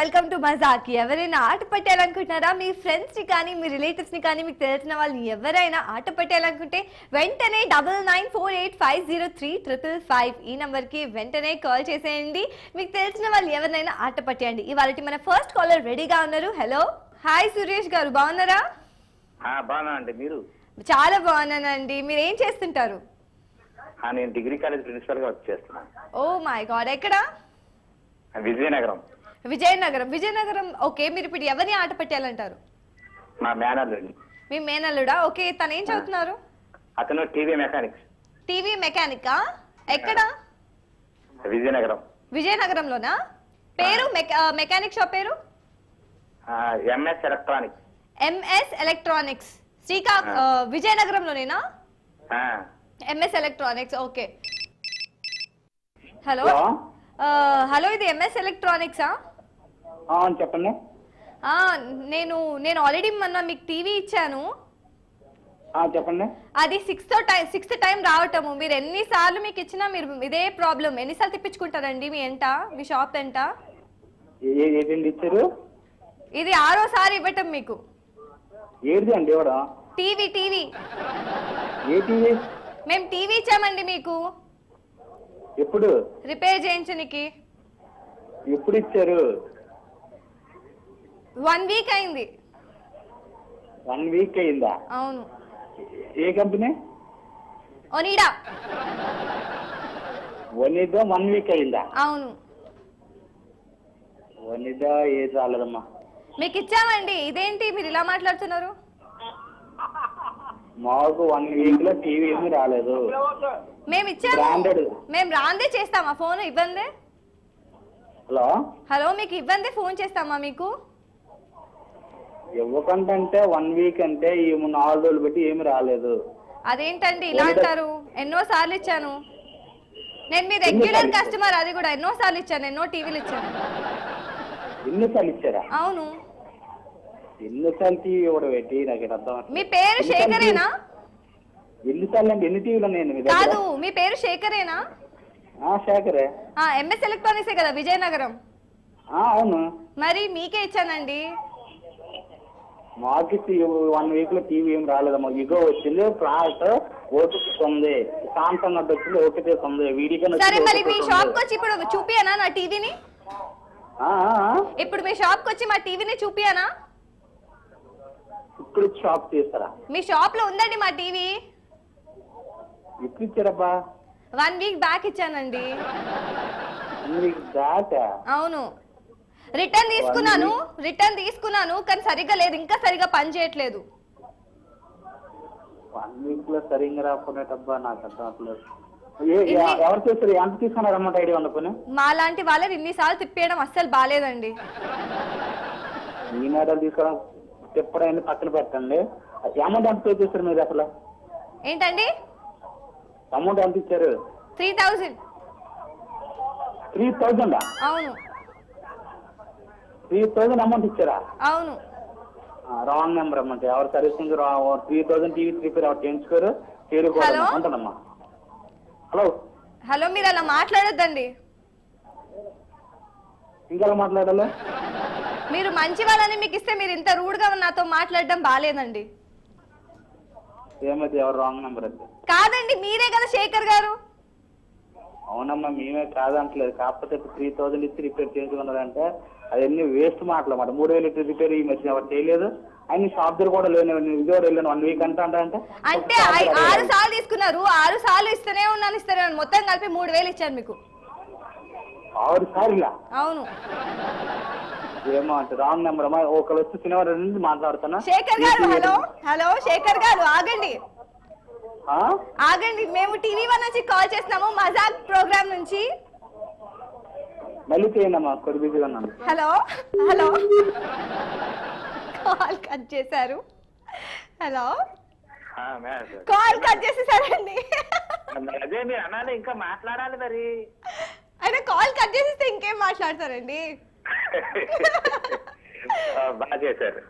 Welcome to మజాక్. ఎవరైనా ఆట పట్టాలనుకుంటున్నారా? మీ ఫ్రెండ్స్ ని కానీ మీ రిలేటివ్స్ ని కానీ మీకు తెలిసిన వాళ్ళని ఎవరైనా ఆట పట్టాలనుకుంటే వెంటనే 9948503555 ఈ నంబర్ కి వెంటనే కాల్ చేసేయండి. మీకు తెలిసిన వాళ్ళు ఎవరైనా ఆట పట్టేయండి. ఇవాళ మన ఫస్ట్ కాలర్ రెడీగా ఉన్నారు. హలో, హాయ్ సురేష్ గారు, బాగున్నారా? బాగున్నానండి. మీరు? చాలా బాగున్నానండి. మీరు ఏం చేస్తుంటారు? నేను డిగ్రీ కాలేజ్ ప్రిన్సిపల్ గా వర్క్ చేస్తున్నాను. ఓ మై గాడ్, ఎక్కడ? విజయనగరం. విజయనగరం. ఓకే, మీరు ఇప్పుడు ఎవరిని ఆట పెట్టాలంటారు? మా మేనల్లుడిని. మీ మేనల్లుడా? ఓకే, తను ఏం చదువుతున్నారు? అతను టీవీ మెకానిక్స్. టీవీ మెకానికా? ఎక్కడ? విజయనగరంలోనా? పేరు మెకానిక్ షాప్ పేరు? MS Electronics. MS Electronics. విజయనగరంలోనేనా? MS Electronics. ఓకే. హలో, ఇది ఎంఎస్ ఎలక్ట్రానిక్సా? చెప్పండి. నేను ఆల్రెడీ మొన్న మీకు టీవీ ఇచ్చాను. చెప్పండి. అది సిక్స్త్ టైం రావటము. మీరు ఎన్నిసార్లు మీకు ఇచ్చినా మీరు ఇదే ప్రాబ్లం. ఎన్నిసార్లు తిప్పించుకుంటారండి మీ షాప్ ఎంట? ఇచ్చారు? ఇది 6వ సారి ఇవ్వటం మీకు. ఏది అండి ఇవ్వడం? టీవీ. ఏ టీవీ? మేము టీవీ ఇచ్చామండి మీకు. ఎప్పుడు? రిపేర్ చేయించడానికి. ఎప్పుడు ఇచ్చారు? 1 వీక్ అయింది. 1 వీక్ అయిందా? అవును. ఏ కంపెనీ? ఒనిడా. 1 వీక్ అయిందా? అవును. ఒనిడా ఏది రాలేదమ్మా. మీకు ఇచ్చామండి. ఇదేంటి మీరు ఇలా మాట్లాడుతున్నారు? మాకు 1 వీక్ లో టీవీ ఏమీ రాలేదు. మేము ఇచ్చాము. మేము రాందే చేస్తామా ఫోన్? ఇవ్వందే. హలో, మీకు ఇవ్వందే ఫోన్ చేస్తామా మీకు? ఇవ్వకంటే 1 వీక్ అంటే ఈ 4 రోజులు బట్టి ఏమి రాలేదు. అదేంటండి ఇలా అంటారు? ఎన్నో సార్లు ఇచ్చాను నేను. మీ రెగ్యులర్ కస్టమర్. అది కూడా ఎన్నో సార్లు ఇచ్చాను. ఎన్నో టీవీలు ఇచ్చాను. ఎన్నిసార్లు ఇచ్చారా? అవును. ఎన్నిసార్లు టీవీ ఇవ్వడం ఏంటి? నాకు అర్థం. మీ పేరు శేఖరేనా? ఎన్నిసార్లు అంటే ఎన్ని టీవీలు ఉన్నాయండి? కాదు, మీ పేరు శేఖరేనా? శేఖరే. ఎంఎస్ ఎలక్ట్రానిక్సే కదా, విజయనగరం? అవును. మరి మీకే ఇచ్చానండి. మాకు 1 వీక్ లో టీవీ ఏం రాలేదమ్మా. ఇగో వచ్చింది, ఫ్లాట్ ఓటీపీ ఉంది, సామ్సంగ్ అంటే వచ్చింది, ఓటీపీ ఉంది, వీడియో. సరే, మరి మీ షాప్ కి వచ్చి ఇప్పుడు చూపియానా నా టీవీని? ఇప్పుడు మీ షాప్ కి వచ్చి మా టీవీని చూపియానా? ఇప్పుడు షాప్ చేస్తారా? మీ షాప్ లో ఉందండి మా టీవీ. ఎప్పుడు ఇచ్చారబ్బా? 1 వీక్ బ్యాక్ ఇచ్చానండి. 1 వీక్ బ్యాక్? అవును. రిటర్న్ తీసుకున్నాను కానీ సరిగ్గా లేదు, ఇంకా సరిగ్గా పని చేయట్లేదు. 1 వీక్ లో సరిగ్గా రాకునేటబ్బా, నాకు అర్థం అవట్లేదు. ఎవరు చేస్తారు? ఎంత తీసుకున్నారన్నమాట ఐడియా ఉండకపోయినా? మా లాంటి వాళ్ళని ఇన్నిసార్లు తిప్పేయడం అస్సలు బాలేదండి. ఈ మేడలు తీసుకోవడం తిప్పడం పక్కన పెట్టండి. అమౌంట్ ఎంత పే చేస్తారు మీరు అసలు? ఏంటండి? అమౌంట్ ఎంత ఇచ్చారు? 3000. 3000? అవును. 3000 అమౌంట్ ఇచ్చారా? అవును. రాంగ్ నెంబర్ అమ్మంటే ఎవరు సర్వీసింగ్ 3000 టీవీ రిపేర్ ఎవరు చేయించుకోరు. ఉంటుందమ్మా. హలో, మీరు అలా మాట్లాడొద్దండి. ఇంకెలా మాట్లాడాలి? మీరు మంచి వాళ్ళని మీకు ఇస్తే మీరు ఇంత రూడ్ గా నాతో మాట్లాడడం బాలేదండి. ఏమైతే ఎవరు రాంగ్ నెంబర్ అయితే? కాదండి, మీరే కదా శేఖర్ గారు. అవునమ్మా, మేమే కాదంటలేదు. కాకపోతే 3000 ఇచ్చి రిపేర్ చేయించుకున్నారంటే అవన్నీ వేస్ట్ మాటలు అన్నమాట. 3000 రిపేర్ ఈ మధ్య ఎవరు చేయలేదు. ఆయన షాప్ దగ్గర కూడా లేని విజయవాడ వెళ్ళాను 1 వీక్ అంటే 6 సార్లు తీసుకున్నారు. 6 సార్లు ఇస్తూనే ఉన్నాను. మొత్తం కలిపి 3000 ఇచ్చాను మీకు. 6 సార్లు? అవును. ఏమో అంటే రాంగ్ నెంబర్ అమ్మా. ఒకరు వచ్చి సినిమా నుంచి మాట్లాడుతున్నా. శేఖర్ గారు, హలో శేఖర్ గారు, ఆగండి. మేము టీవీ1 నుంచి కాల్ చేస్తున్నాము, మజాక్ ప్రోగ్రామ్ నుంచి. మళ్ళీ చేయండి అమ్మా, కొద్ది బిజీగా ఉన్నాను. హలో, కాల్ కట్ చేశారు. హలో, కాల్ కట్ చేసేసారండి. అదే మీరు అనాలి, ఇంకా మాట్లాడాలి మరి. అయినా కాల్ కట్ చేసేస్తే ఇంకేం మాట్లాడతారండి? బాగా చేశారు.